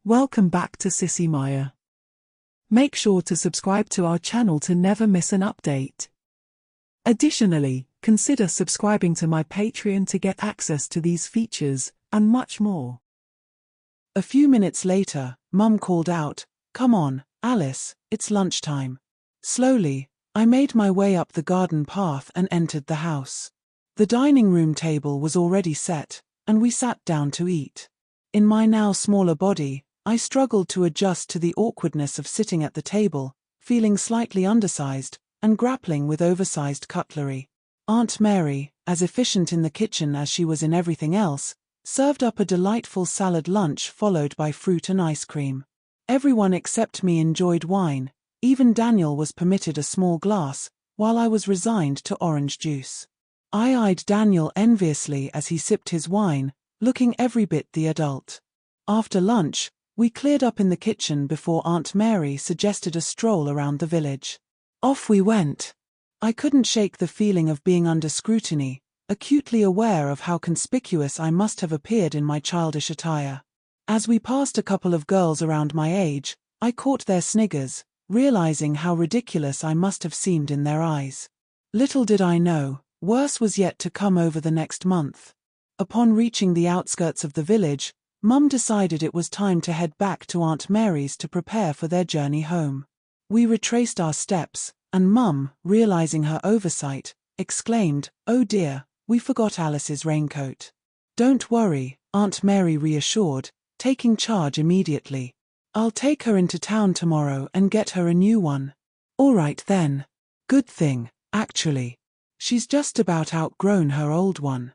Welcome back to Sissy Maya. Make sure to subscribe to our channel to never miss an update. Additionally, consider subscribing to my Patreon to get access to these features, and much more. A few minutes later, Mum called out, "Come on, Alice, it's lunchtime." Slowly, I made my way up the garden path and entered the house. The dining room table was already set, and we sat down to eat. In my now smaller body, I struggled to adjust to the awkwardness of sitting at the table, feeling slightly undersized, and grappling with oversized cutlery. Aunt Mary, as efficient in the kitchen as she was in everything else, served up a delightful salad lunch followed by fruit and ice cream. Everyone except me enjoyed wine, even Daniel was permitted a small glass, while I was resigned to orange juice. I eyed Daniel enviously as he sipped his wine, looking every bit the adult. After lunch, we cleared up in the kitchen before Aunt Mary suggested a stroll around the village. Off we went. I couldn't shake the feeling of being under scrutiny, acutely aware of how conspicuous I must have appeared in my childish attire. As we passed a couple of girls around my age, I caught their sniggers, realizing how ridiculous I must have seemed in their eyes. Little did I know, worse was yet to come over the next month. Upon reaching the outskirts of the village, Mum decided it was time to head back to Aunt Mary's to prepare for their journey home. We retraced our steps, and Mum, realizing her oversight, exclaimed, "Oh dear, we forgot Alice's raincoat." "Don't worry," Aunt Mary reassured, taking charge immediately. "I'll take her into town tomorrow and get her a new one." "All right then. Good thing, actually. She's just about outgrown her old one.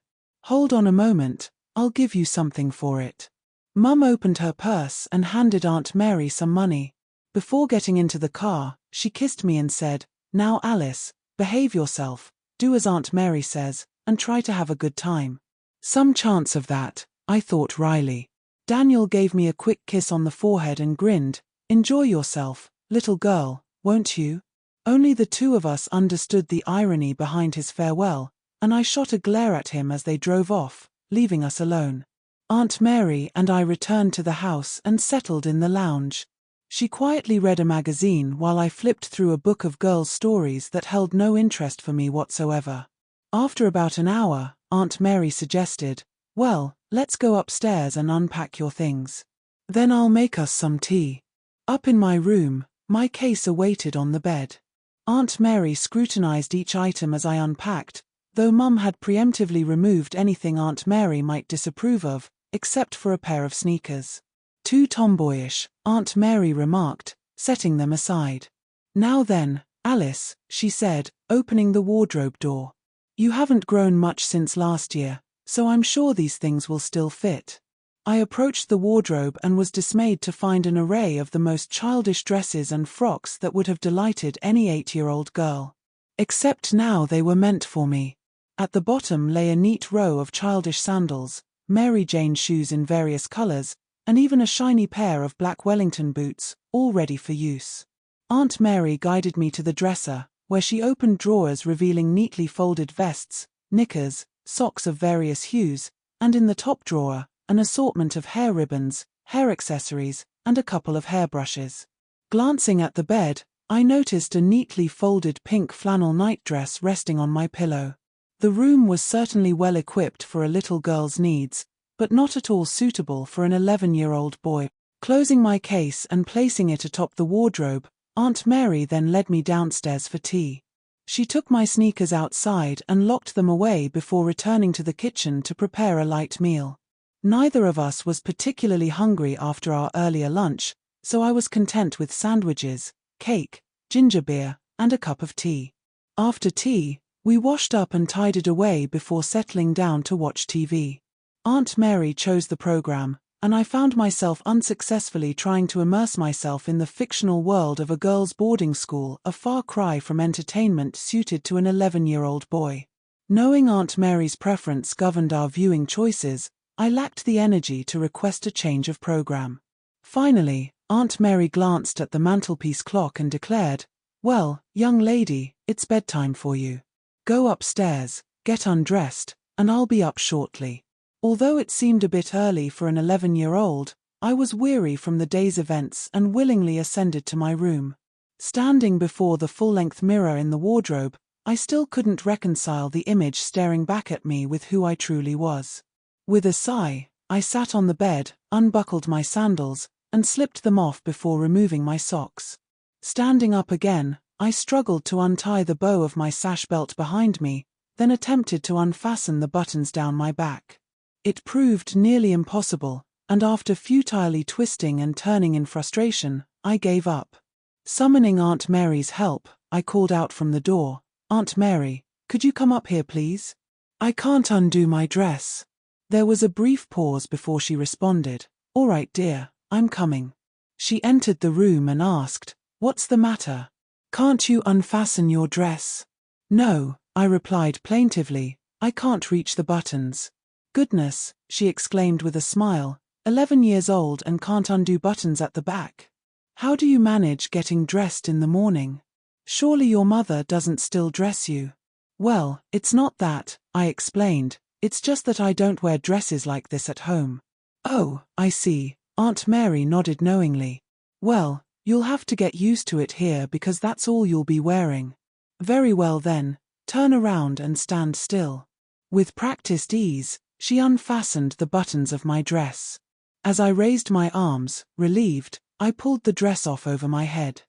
Hold on a moment, I'll give you something for it." Mum opened her purse and handed Aunt Mary some money. Before getting into the car, she kissed me and said, "Now Alice, behave yourself, do as Aunt Mary says, and try to have a good time." Some chance of that, I thought wryly. Daniel gave me a quick kiss on the forehead and grinned, "Enjoy yourself, little girl, won't you?" Only the two of us understood the irony behind his farewell, and I shot a glare at him as they drove off, leaving us alone. Aunt Mary and I returned to the house and settled in the lounge. She quietly read a magazine while I flipped through a book of girls' stories that held no interest for me whatsoever. After about an hour, Aunt Mary suggested, "Well, let's go upstairs and unpack your things. Then I'll make us some tea." Up in my room, my case awaited on the bed. Aunt Mary scrutinized each item as I unpacked, though Mum had preemptively removed anything Aunt Mary might disapprove of, except for a pair of sneakers. "Too tomboyish," Aunt Mary remarked, setting them aside. "Now then, Alice," she said, opening the wardrobe door. "You haven't grown much since last year, so I'm sure these things will still fit." I approached the wardrobe and was dismayed to find an array of the most childish dresses and frocks that would have delighted any 8-year-old girl. Except now they were meant for me. At the bottom lay a neat row of childish sandals, Mary Jane shoes in various colors, and even a shiny pair of black Wellington boots, all ready for use. Aunt Mary guided me to the dresser, where she opened drawers revealing neatly folded vests, knickers, socks of various hues, and in the top drawer, an assortment of hair ribbons, hair accessories, and a couple of hairbrushes. Glancing at the bed, I noticed a neatly folded pink flannel nightdress resting on my pillow. The room was certainly well equipped for a little girl's needs, but not at all suitable for an 11-year-old boy. Closing my case and placing it atop the wardrobe, Aunt Mary then led me downstairs for tea. She took my sneakers outside and locked them away before returning to the kitchen to prepare a light meal. Neither of us was particularly hungry after our earlier lunch, so I was content with sandwiches, cake, ginger beer, and a cup of tea. After tea, we washed up and tidied away before settling down to watch TV. Aunt Mary chose the program, and I found myself unsuccessfully trying to immerse myself in the fictional world of a girls' boarding school, a far cry from entertainment suited to an 11-year-old boy. Knowing Aunt Mary's preference governed our viewing choices, I lacked the energy to request a change of program. Finally, Aunt Mary glanced at the mantelpiece clock and declared, "Well, young lady, it's bedtime for you. Go upstairs, get undressed, and I'll be up shortly." Although it seemed a bit early for an 11-year-old, I was weary from the day's events and willingly ascended to my room. Standing before the full-length mirror in the wardrobe, I still couldn't reconcile the image staring back at me with who I truly was. With a sigh, I sat on the bed, unbuckled my sandals, and slipped them off before removing my socks. Standing up again, I struggled to untie the bow of my sash belt behind me, then attempted to unfasten the buttons down my back. It proved nearly impossible, and after futilely twisting and turning in frustration, I gave up. Summoning Aunt Mary's help, I called out from the door, "Aunt Mary, could you come up here please? I can't undo my dress." There was a brief pause before she responded, "All right dear, I'm coming." She entered the room and asked, "What's the matter? Can't you unfasten your dress?" "No," I replied plaintively, "I can't reach the buttons." "Goodness," she exclaimed with a smile, 11 years old and can't undo buttons at the back. "How do you manage getting dressed in the morning? Surely your mother doesn't still dress you?" "Well, it's not that," I explained, "it's just that I don't wear dresses like this at home." "Oh, I see," Aunt Mary nodded knowingly. "Well, you'll have to get used to it here because that's all you'll be wearing." "Very well then, turn around and stand still." With practiced ease, she unfastened the buttons of my dress. As I raised my arms, relieved, I pulled the dress off over my head.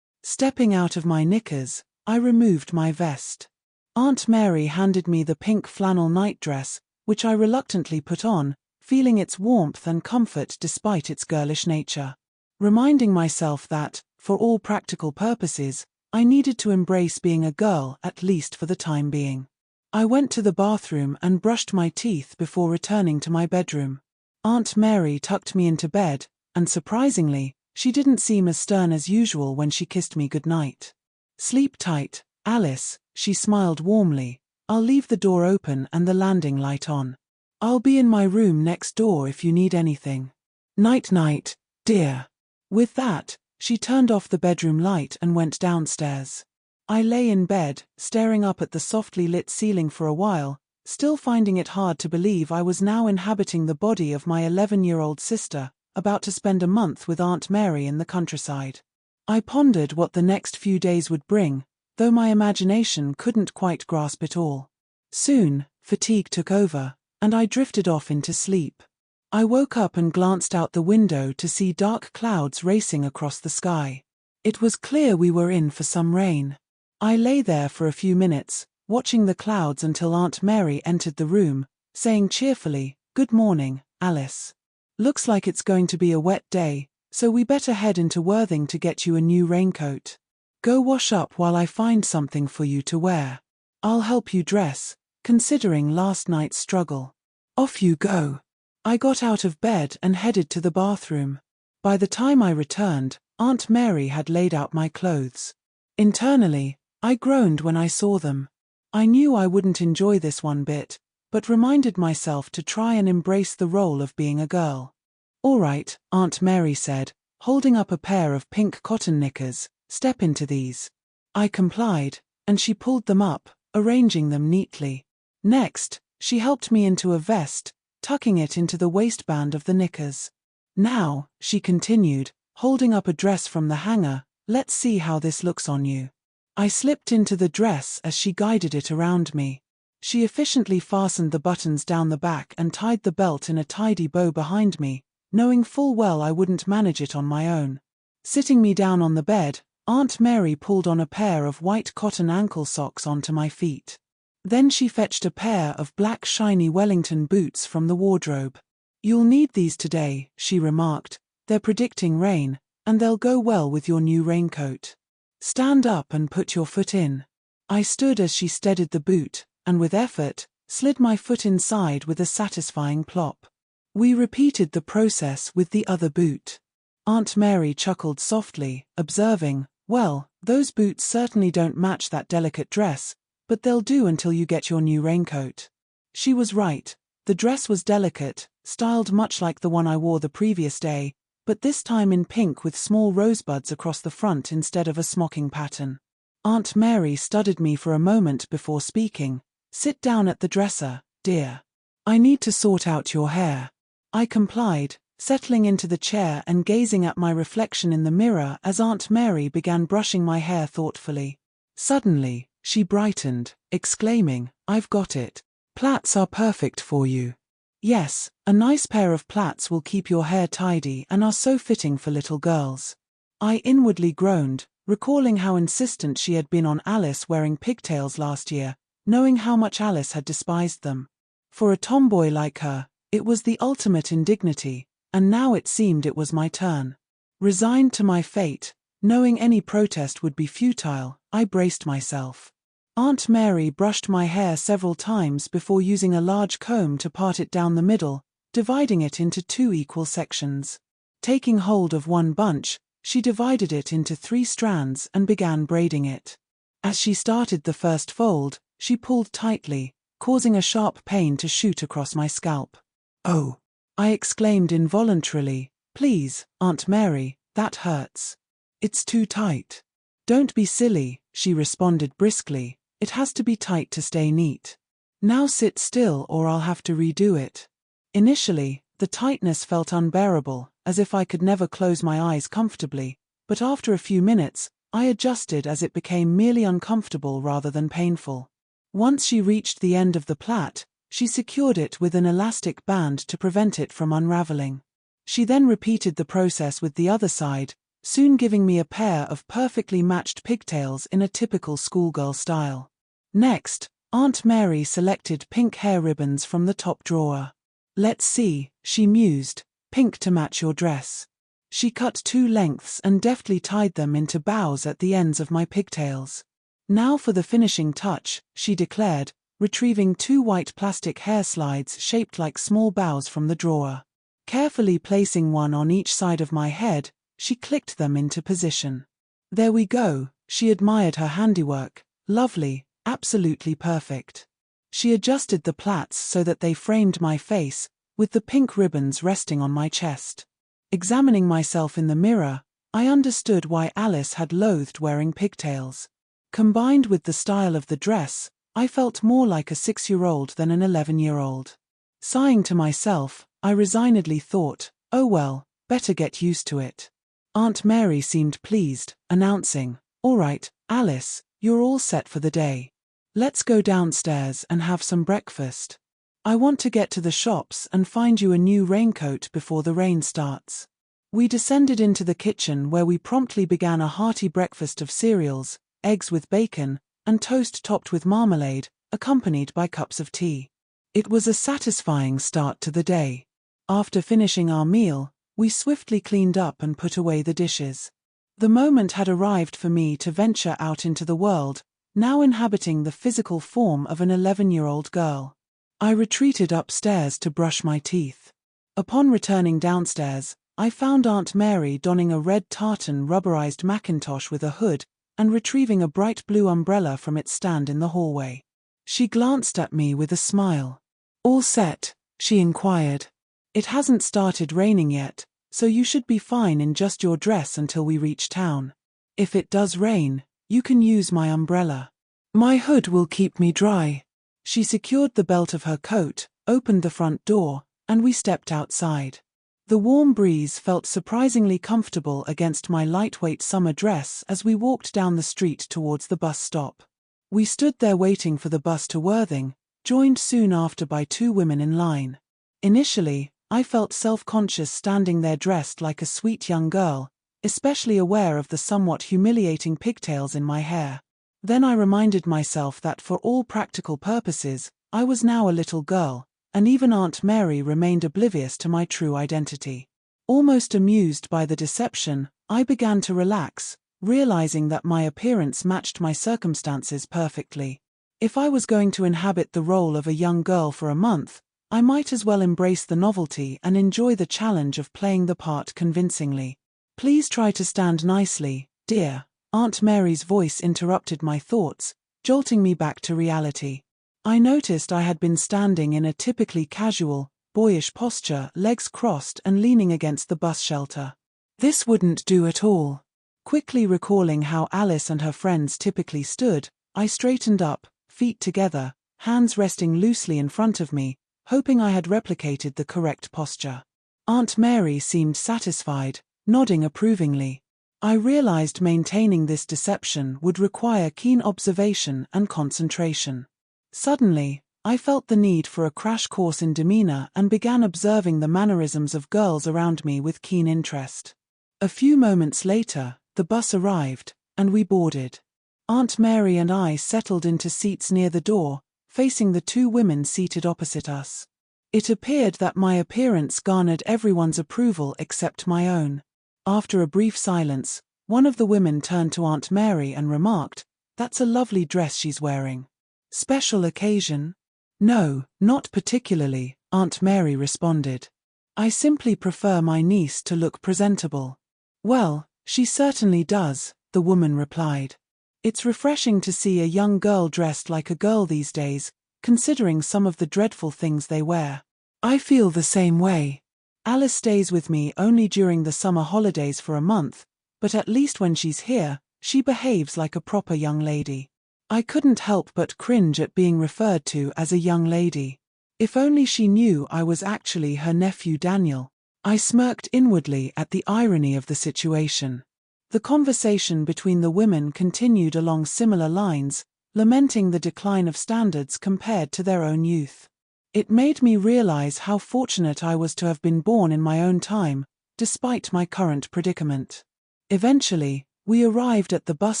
Stepping out of my knickers, I removed my vest. Aunt Mary handed me the pink flannel nightdress, which I reluctantly put on, feeling its warmth and comfort despite its girlish nature. Reminding myself that, for all practical purposes, I needed to embrace being a girl at least for the time being. I went to the bathroom and brushed my teeth before returning to my bedroom. Aunt Mary tucked me into bed, and surprisingly, she didn't seem as stern as usual when she kissed me goodnight. "Sleep tight, Alice," she smiled warmly. "I'll leave the door open and the landing light on. I'll be in my room next door if you need anything. Night-night, dear." With that, she turned off the bedroom light and went downstairs. I lay in bed, staring up at the softly lit ceiling for a while, still finding it hard to believe I was now inhabiting the body of my 11-year-old sister, about to spend a month with Aunt Mary in the countryside. I pondered what the next few days would bring, though my imagination couldn't quite grasp it all. Soon, fatigue took over, and I drifted off into sleep. I woke up and glanced out the window to see dark clouds racing across the sky. It was clear we were in for some rain. I lay there for a few minutes, watching the clouds until Aunt Mary entered the room, saying cheerfully, "Good morning, Alice. Looks like it's going to be a wet day, so we better head into Worthing to get you a new raincoat. Go wash up while I find something for you to wear. I'll help you dress, considering last night's struggle." Off you go. I got out of bed and headed to the bathroom. By the time I returned, Aunt Mary had laid out my clothes. Internally, I groaned when I saw them. I knew I wouldn't enjoy this one bit, but reminded myself to try and embrace the role of being a girl. "All right," Aunt Mary said, holding up a pair of pink cotton knickers, "step into these." I complied, and she pulled them up, arranging them neatly. Next, she helped me into a vest, tucking it into the waistband of the knickers. "Now," she continued, holding up a dress from the hanger, "let's see how this looks on you." I slipped into the dress as she guided it around me. She efficiently fastened the buttons down the back and tied the belt in a tidy bow behind me, knowing full well I wouldn't manage it on my own. Sitting me down on the bed, Aunt Mary pulled on a pair of white cotton ankle socks onto my feet. Then she fetched a pair of black shiny Wellington boots from the wardrobe. "You'll need these today," she remarked. "They're predicting rain, and they'll go well with your new raincoat. Stand up and put your foot in." I stood as she steadied the boot, and with effort, slid my foot inside with a satisfying plop. We repeated the process with the other boot. Aunt Mary chuckled softly, observing, "Well, those boots certainly don't match that delicate dress, but they'll do until you get your new raincoat." She was right. The dress was delicate, styled much like the one I wore the previous day, but this time in pink with small rosebuds across the front instead of a smocking pattern. Aunt Mary studied me for a moment before speaking. "Sit down at the dresser, dear. I need to sort out your hair." I complied, settling into the chair and gazing at my reflection in the mirror as Aunt Mary began brushing my hair thoughtfully. Suddenly, she brightened, exclaiming, "I've got it. Plaits are perfect for you." Yes, a nice pair of plaits will keep your hair tidy and are so fitting for little girls. I inwardly groaned, recalling how insistent she had been on Alice wearing pigtails last year, knowing how much Alice had despised them. For a tomboy like her, it was the ultimate indignity, and now it seemed it was my turn. Resigned to my fate, knowing any protest would be futile, I braced myself. Aunt Mary brushed my hair several times before using a large comb to part it down the middle, dividing it into 2 equal sections. Taking hold of one bunch, she divided it into 3 strands and began braiding it. As she started the first fold, she pulled tightly, causing a sharp pain to shoot across my scalp. "Oh!" I exclaimed involuntarily. "Please, Aunt Mary, that hurts. It's too tight." "Don't be silly," she responded briskly. "It has to be tight to stay neat. Now sit still or I'll have to redo it." Initially, the tightness felt unbearable, as if I could never close my eyes comfortably, but after a few minutes, I adjusted as it became merely uncomfortable rather than painful. Once she reached the end of the plait, she secured it with an elastic band to prevent it from unraveling. She then repeated the process with the other side, soon giving me a pair of perfectly matched pigtails in a typical schoolgirl style. Next, Aunt Mary selected pink hair ribbons from the top drawer. "Let's see," she mused, "pink to match your dress." She cut 2 lengths and deftly tied them into bows at the ends of my pigtails. "Now for the finishing touch," she declared, retrieving 2 white plastic hair slides shaped like small bows from the drawer. Carefully placing one on each side of my head, she clicked them into position. "There we go," she admired her handiwork. "Lovely, absolutely perfect." She adjusted the plaits so that they framed my face, with the pink ribbons resting on my chest. Examining myself in the mirror, I understood why Alice had loathed wearing pigtails. Combined with the style of the dress, I felt more like a 6-year-old than an 11-year-old. Sighing to myself, I resignedly thought, "Oh well, better get used to it." Aunt Mary seemed pleased, announcing, "All right, Alice, you're all set for the day. Let's go downstairs and have some breakfast. I want to get to the shops and find you a new raincoat before the rain starts." We descended into the kitchen where we promptly began a hearty breakfast of cereals, eggs with bacon, and toast topped with marmalade, accompanied by cups of tea. It was a satisfying start to the day. After finishing our meal, we swiftly cleaned up and put away the dishes. The moment had arrived for me to venture out into the world, now inhabiting the physical form of an 11-year-old girl. I retreated upstairs to brush my teeth. Upon returning downstairs, I found Aunt Mary donning a red tartan rubberized Macintosh with a hood and retrieving a bright blue umbrella from its stand in the hallway. She glanced at me with a smile. "All set?" she inquired. "It hasn't started raining yet, so you should be fine in just your dress until we reach town. If it does rain, you can use my umbrella. My hood will keep me dry." She secured the belt of her coat, opened the front door, and we stepped outside. The warm breeze felt surprisingly comfortable against my lightweight summer dress as we walked down the street towards the bus stop. We stood there waiting for the bus to Worthing, joined soon after by 2 women in line. Initially, I felt self-conscious standing there dressed like a sweet young girl, especially aware of the somewhat humiliating pigtails in my hair. Then I reminded myself that for all practical purposes, I was now a little girl, and even Aunt Mary remained oblivious to my true identity. Almost amused by the deception, I began to relax, realizing that my appearance matched my circumstances perfectly. If I was going to inhabit the role of a young girl for a month, I might as well embrace the novelty and enjoy the challenge of playing the part convincingly. "Please try to stand nicely, dear." Aunt Mary's voice interrupted my thoughts, jolting me back to reality. I noticed I had been standing in a typically casual, boyish posture, legs crossed and leaning against the bus shelter. This wouldn't do at all. Quickly recalling how Alice and her friends typically stood, I straightened up, feet together, hands resting loosely in front of me, hoping I had replicated the correct posture. Aunt Mary seemed satisfied, nodding approvingly. I realized maintaining this deception would require keen observation and concentration. Suddenly, I felt the need for a crash course in demeanor and began observing the mannerisms of girls around me with keen interest. A few moments later, the bus arrived, and we boarded. Aunt Mary and I settled into seats near the door, facing the two women seated opposite us. It appeared that my appearance garnered everyone's approval except my own. After a brief silence, one of the women turned to Aunt Mary and remarked, "That's a lovely dress she's wearing." "Special occasion?" "No, not particularly," Aunt Mary responded. "I simply prefer my niece to look presentable." "Well, she certainly does," the woman replied. "It's refreshing to see a young girl dressed like a girl these days, considering some of the dreadful things they wear. I feel the same way. Alice stays with me only during the summer holidays for a month, but at least when she's here, she behaves like a proper young lady." I couldn't help but cringe at being referred to as a young lady. If only she knew I was actually her nephew Daniel. I smirked inwardly at the irony of the situation. The conversation between the women continued along similar lines, lamenting the decline of standards compared to their own youth. It made me realize how fortunate I was to have been born in my own time, despite my current predicament. Eventually, we arrived at the bus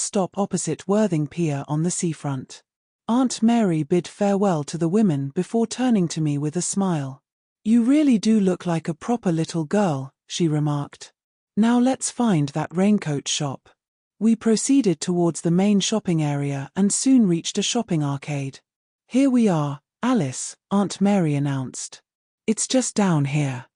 stop opposite Worthing Pier on the seafront. Aunt Mary bid farewell to the women before turning to me with a smile. "You really do look like a proper little girl," she remarked. "Now let's find that raincoat shop." We proceeded towards the main shopping area and soon reached a shopping arcade. "Here we are, Alice," Aunt Mary announced. "It's just down here."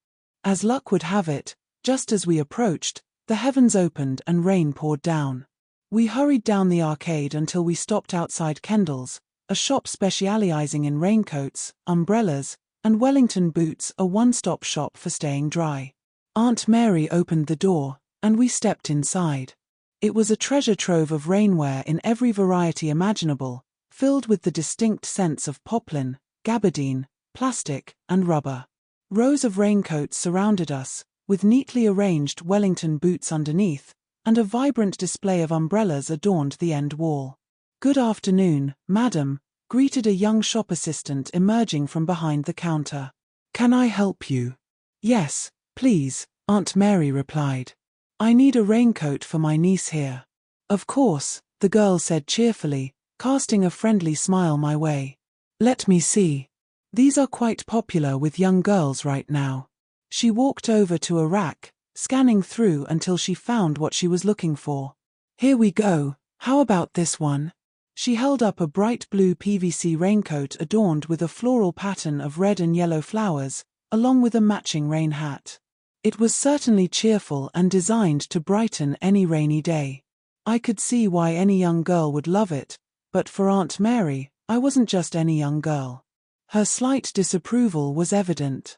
As luck would have it, just as we approached, the heavens opened and rain poured down. We hurried down the arcade until we stopped outside Kendall's, a shop specializing in raincoats, umbrellas, and Wellington boots, a one-stop shop for staying dry. Aunt Mary opened the door, and we stepped inside. It was a treasure trove of rainwear in every variety imaginable, filled with the distinct scents of poplin, gabardine, plastic, and rubber. Rows of raincoats surrounded us, with neatly arranged Wellington boots underneath, and a vibrant display of umbrellas adorned the end wall. "Good afternoon, madam," greeted a young shop assistant emerging from behind the counter. "Can I help you?" "Yes, please," Aunt Mary replied. "I need a raincoat for my niece here." "Of course," the girl said cheerfully, casting a friendly smile my way. "Let me see. These are quite popular with young girls right now." She walked over to a rack, scanning through until she found what she was looking for. "Here we go, how about this one?" She held up a bright blue PVC raincoat adorned with a floral pattern of red and yellow flowers, along with a matching rain hat. It was certainly cheerful and designed to brighten any rainy day. I could see why any young girl would love it, but for Aunt Mary, I wasn't just any young girl. Her slight disapproval was evident.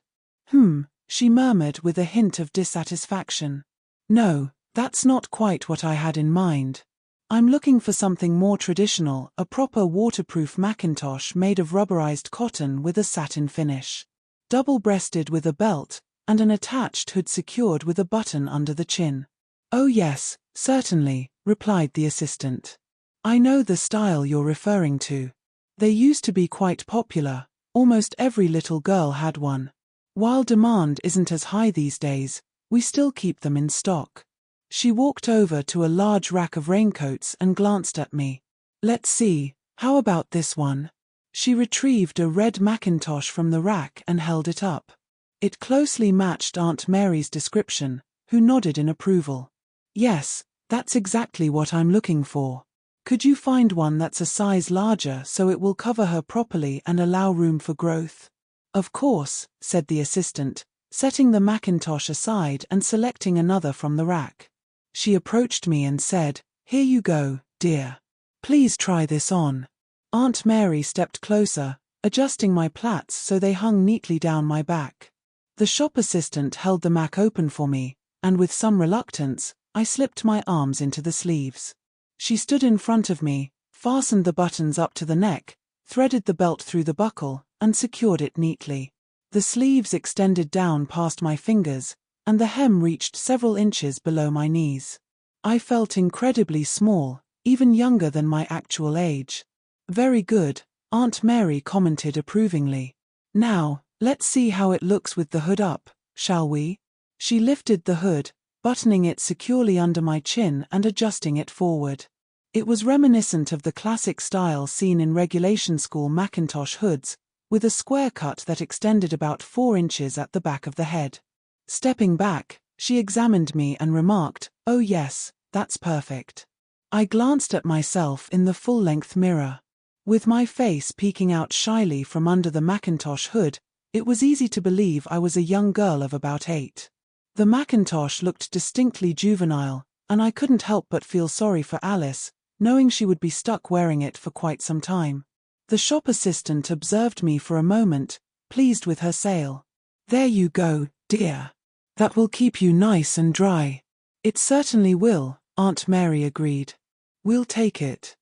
She murmured with a hint of dissatisfaction. "No, that's not quite what I had in mind. I'm looking for something more traditional, a proper waterproof Macintosh made of rubberized cotton with a satin finish. Double-breasted with a belt, and an attached hood secured with a button under the chin." "Oh yes, certainly," replied the assistant. "I know the style you're referring to. They used to be quite popular, almost every little girl had one. While demand isn't as high these days, we still keep them in stock." She walked over to a large rack of raincoats and glanced at me. "Let's see, how about this one?" She retrieved a red Macintosh from the rack and held it up. It closely matched Aunt Mary's description, who nodded in approval. "Yes, that's exactly what I'm looking for. Could you find one that's a size larger so it will cover her properly and allow room for growth?" "Of course," said the assistant, setting the Macintosh aside and selecting another from the rack. She approached me and said, "Here you go, dear. Please try this on." Aunt Mary stepped closer, adjusting my plaits so they hung neatly down my back. The shop assistant held the Mac open for me, and with some reluctance, I slipped my arms into the sleeves. She stood in front of me, fastened the buttons up to the neck, threaded the belt through the buckle, and secured it neatly. The sleeves extended down past my fingers, and the hem reached several inches below my knees. I felt incredibly small, even younger than my actual age. "Very good," Aunt Mary commented approvingly. "Now, let's see how it looks with the hood up, shall we?" She lifted the hood, buttoning it securely under my chin and adjusting it forward. It was reminiscent of the classic style seen in regulation school Macintosh hoods, with a square cut that extended about 4 inches at the back of the head. Stepping back, she examined me and remarked, "Oh yes, that's perfect." I glanced at myself in the full-length mirror. With my face peeking out shyly from under the Macintosh hood, it was easy to believe I was a young girl of about 8. The Macintosh looked distinctly juvenile, and I couldn't help but feel sorry for Alice, knowing she would be stuck wearing it for quite some time. The shop assistant observed me for a moment, pleased with her sale. "There you go, dear. That will keep you nice and dry." "It certainly will," Aunt Mary agreed. "We'll take it.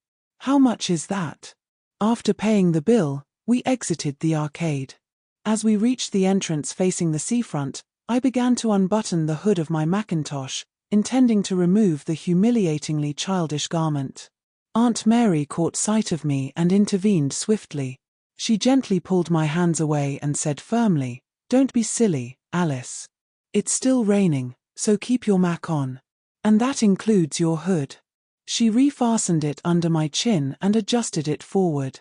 How much is that?" After paying the bill, we exited the arcade. As we reached the entrance facing the seafront, I began to unbutton the hood of my Macintosh, intending to remove the humiliatingly childish garment. Aunt Mary caught sight of me and intervened swiftly. She gently pulled my hands away and said firmly, "Don't be silly, Alice. It's still raining, so keep your Mac on. And that includes your hood." She refastened it under my chin and adjusted it forward.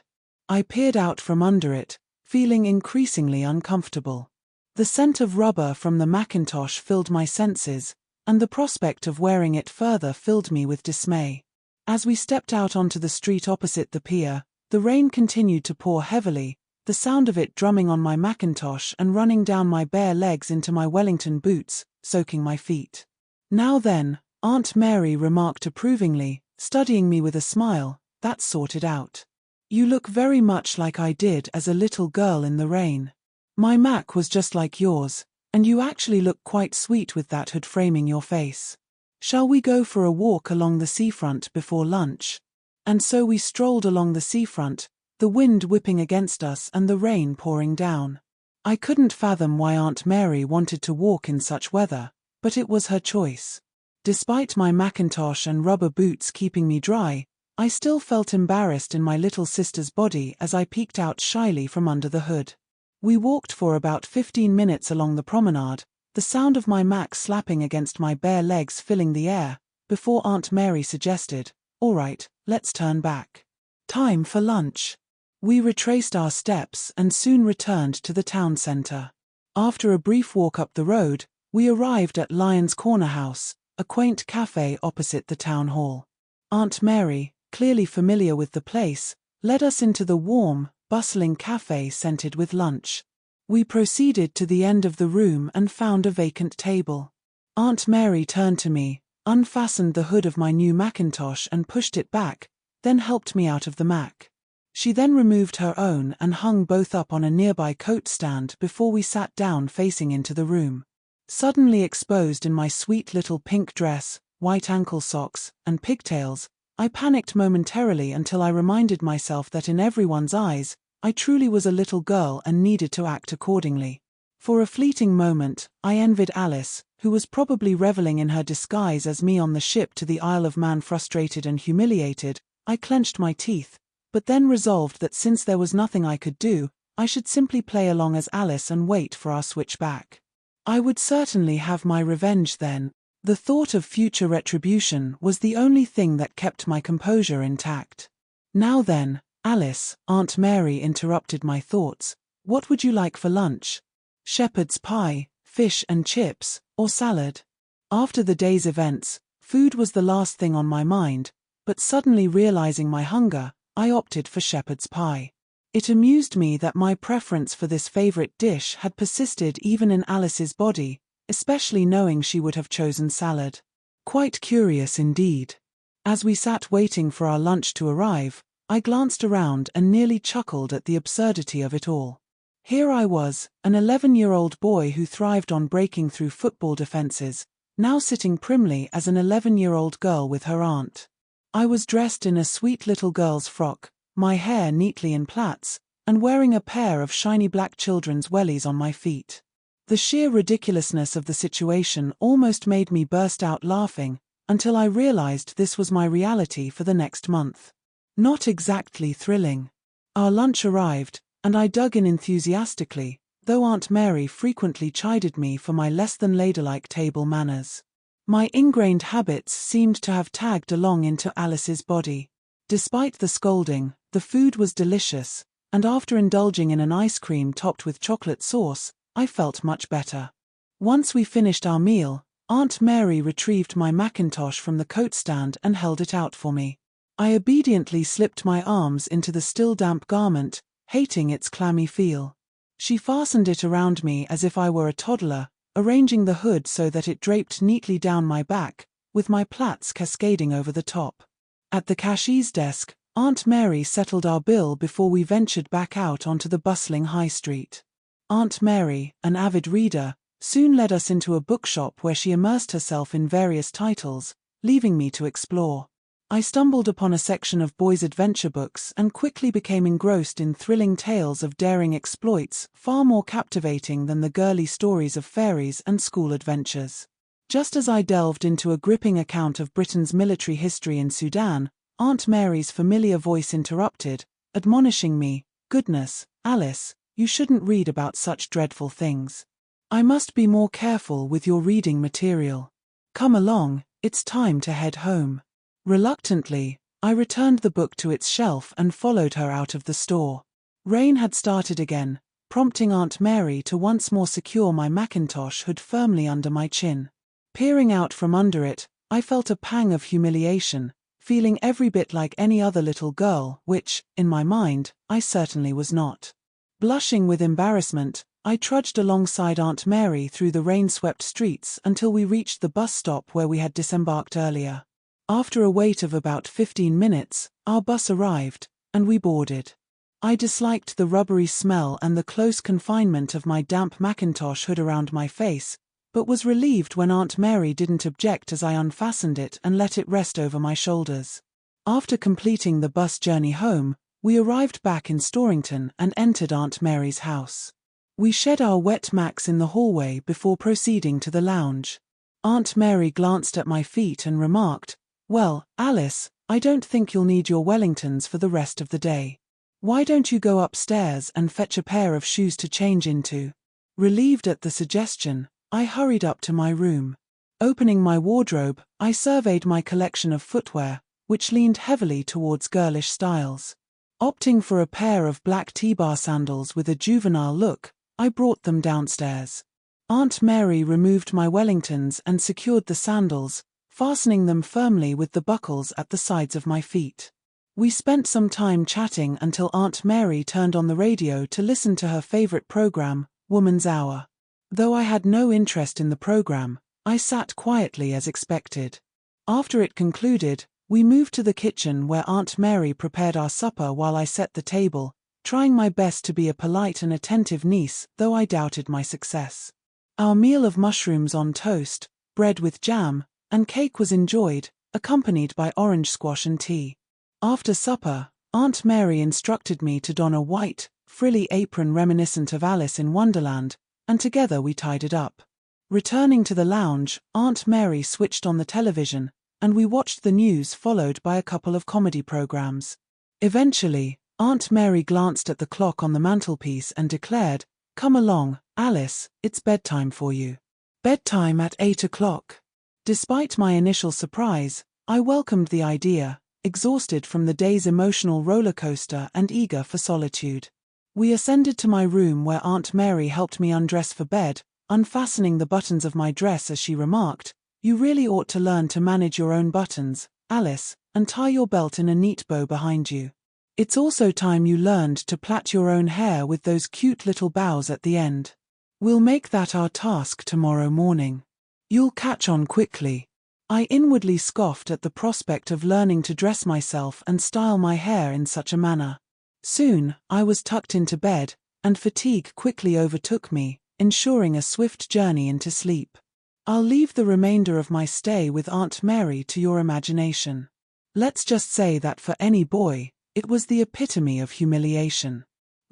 I peered out from under it, feeling increasingly uncomfortable. The scent of rubber from the Macintosh filled my senses, and the prospect of wearing it further filled me with dismay. As we stepped out onto the street opposite the pier, the rain continued to pour heavily, the sound of it drumming on my Macintosh and running down my bare legs into my Wellington boots, soaking my feet. "Now then," Aunt Mary remarked approvingly, studying me with a smile, "that's sorted out. You look very much like I did as a little girl in the rain. My Mac was just like yours, and you actually look quite sweet with that hood framing your face. Shall we go for a walk along the seafront before lunch?" And so we strolled along the seafront, the wind whipping against us and the rain pouring down. I couldn't fathom why Aunt Mary wanted to walk in such weather, but it was her choice. Despite my Macintosh and rubber boots keeping me dry, I still felt embarrassed in my little sister's body as I peeked out shyly from under the hood. We walked for about 15 minutes along the promenade, the sound of my Mac slapping against my bare legs filling the air, before Aunt Mary suggested, "All right, let's turn back. Time for lunch." We retraced our steps and soon returned to the town centre. After a brief walk up the road, we arrived at Lion's Corner House, a quaint cafe opposite the town hall. Aunt Mary, clearly familiar with the place, led us into the warm, bustling cafe scented with lunch. We proceeded to the end of the room and found a vacant table. Aunt Mary turned to me, unfastened the hood of my new Macintosh and pushed it back, then helped me out of the Mac. She then removed her own and hung both up on a nearby coat stand before we sat down facing into the room. Suddenly exposed in my sweet little pink dress, white ankle socks, and pigtails, I panicked momentarily until I reminded myself that in everyone's eyes, I truly was a little girl and needed to act accordingly. For a fleeting moment, I envied Alice, who was probably reveling in her disguise as me on the ship to the Isle of Man. Frustrated and humiliated, I clenched my teeth, but then resolved that since there was nothing I could do, I should simply play along as Alice and wait for our switch back. I would certainly have my revenge then. The thought of future retribution was the only thing that kept my composure intact. "Now then, Alice," Aunt Mary interrupted my thoughts, "what would you like for lunch? Shepherd's pie, fish and chips, or salad?" After the day's events, food was the last thing on my mind, but suddenly realizing my hunger, I opted for shepherd's pie. It amused me that my preference for this favorite dish had persisted even in Alice's body, especially knowing she would have chosen salad. Quite curious indeed. As we sat waiting for our lunch to arrive, I glanced around and nearly chuckled at the absurdity of it all. Here I was, an 11-year-old boy who thrived on breaking through football defenses, now sitting primly as an 11-year-old girl with her aunt. I was dressed in a sweet little girl's frock, my hair neatly in plaits, and wearing a pair of shiny black children's wellies on my feet. The sheer ridiculousness of the situation almost made me burst out laughing, until I realized this was my reality for the next month. Not exactly thrilling. Our lunch arrived, and I dug in enthusiastically, though Aunt Mary frequently chided me for my less-than-ladylike table manners. My ingrained habits seemed to have tagged along into Alice's body. Despite the scolding, the food was delicious, and after indulging in an ice cream topped with chocolate sauce, I felt much better. Once we finished our meal, Aunt Mary retrieved my Macintosh from the coat stand and held it out for me. I obediently slipped my arms into the still damp garment, hating its clammy feel. She fastened it around me as if I were a toddler, arranging the hood so that it draped neatly down my back, with my plaits cascading over the top. At the cashier's desk, Aunt Mary settled our bill before we ventured back out onto the bustling high street. Aunt Mary, an avid reader, soon led us into a bookshop where she immersed herself in various titles, leaving me to explore. I stumbled upon a section of boys' adventure books and quickly became engrossed in thrilling tales of daring exploits, far more captivating than the girly stories of fairies and school adventures. Just as I delved into a gripping account of Britain's military history in Sudan, Aunt Mary's familiar voice interrupted, admonishing me, "Goodness, Alice, you shouldn't read about such dreadful things. I must be more careful with your reading material. Come along, it's time to head home." Reluctantly, I returned the book to its shelf and followed her out of the store. Rain had started again, prompting Aunt Mary to once more secure my Macintosh hood firmly under my chin. Peering out from under it, I felt a pang of humiliation, feeling every bit like any other little girl, which, in my mind, I certainly was not. Blushing with embarrassment, I trudged alongside Aunt Mary through the rain-swept streets until we reached the bus stop where we had disembarked earlier. After a wait of about 15 minutes, our bus arrived, and we boarded. I disliked the rubbery smell and the close confinement of my damp Macintosh hood around my face, but was relieved when Aunt Mary didn't object as I unfastened it and let it rest over my shoulders. After completing the bus journey home, we arrived back in Storrington and entered Aunt Mary's house. We shed our wet Macs in the hallway before proceeding to the lounge. Aunt Mary glanced at my feet and remarked, "Well, Alice, I don't think you'll need your Wellingtons for the rest of the day. Why don't you go upstairs and fetch a pair of shoes to change into?" Relieved at the suggestion, I hurried up to my room. Opening my wardrobe, I surveyed my collection of footwear, which leaned heavily towards girlish styles. Opting for a pair of black T-bar sandals with a juvenile look, I brought them downstairs. Aunt Mary removed my Wellingtons and secured the sandals, fastening them firmly with the buckles at the sides of my feet. We spent some time chatting until Aunt Mary turned on the radio to listen to her favorite program, Woman's Hour. Though I had no interest in the program, I sat quietly as expected. After it concluded, we moved to the kitchen where Aunt Mary prepared our supper while I set the table, trying my best to be a polite and attentive niece, though I doubted my success. Our meal of mushrooms on toast, bread with jam, and cake was enjoyed, accompanied by orange squash and tea. After supper, Aunt Mary instructed me to don a white, frilly apron reminiscent of Alice in Wonderland, and together we tied it up. Returning to the lounge, Aunt Mary switched on the television, and we watched the news followed by a couple of comedy programs. Eventually, Aunt Mary glanced at the clock on the mantelpiece and declared, "Come along, Alice, it's bedtime for you." Bedtime at 8 o'clock. Despite my initial surprise, I welcomed the idea, exhausted from the day's emotional roller coaster and eager for solitude. We ascended to my room where Aunt Mary helped me undress for bed, unfastening the buttons of my dress as she remarked, "You really ought to learn to manage your own buttons, Alice, and tie your belt in a neat bow behind you. It's also time you learned to plait your own hair with those cute little bows at the end. We'll make that our task tomorrow morning. You'll catch on quickly." I inwardly scoffed at the prospect of learning to dress myself and style my hair in such a manner. Soon, I was tucked into bed, and fatigue quickly overtook me, ensuring a swift journey into sleep. I'll leave the remainder of my stay with Aunt Mary to your imagination. Let's just say that for any boy, it was the epitome of humiliation.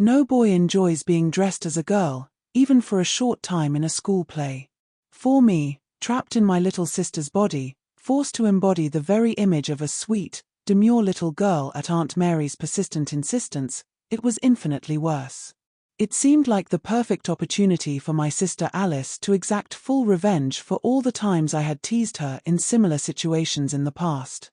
No boy enjoys being dressed as a girl, even for a short time in a school play. For me, trapped in my little sister's body, forced to embody the very image of a sweet, demure little girl at Aunt Mary's persistent insistence, it was infinitely worse. It seemed like the perfect opportunity for my sister Alice to exact full revenge for all the times I had teased her in similar situations in the past.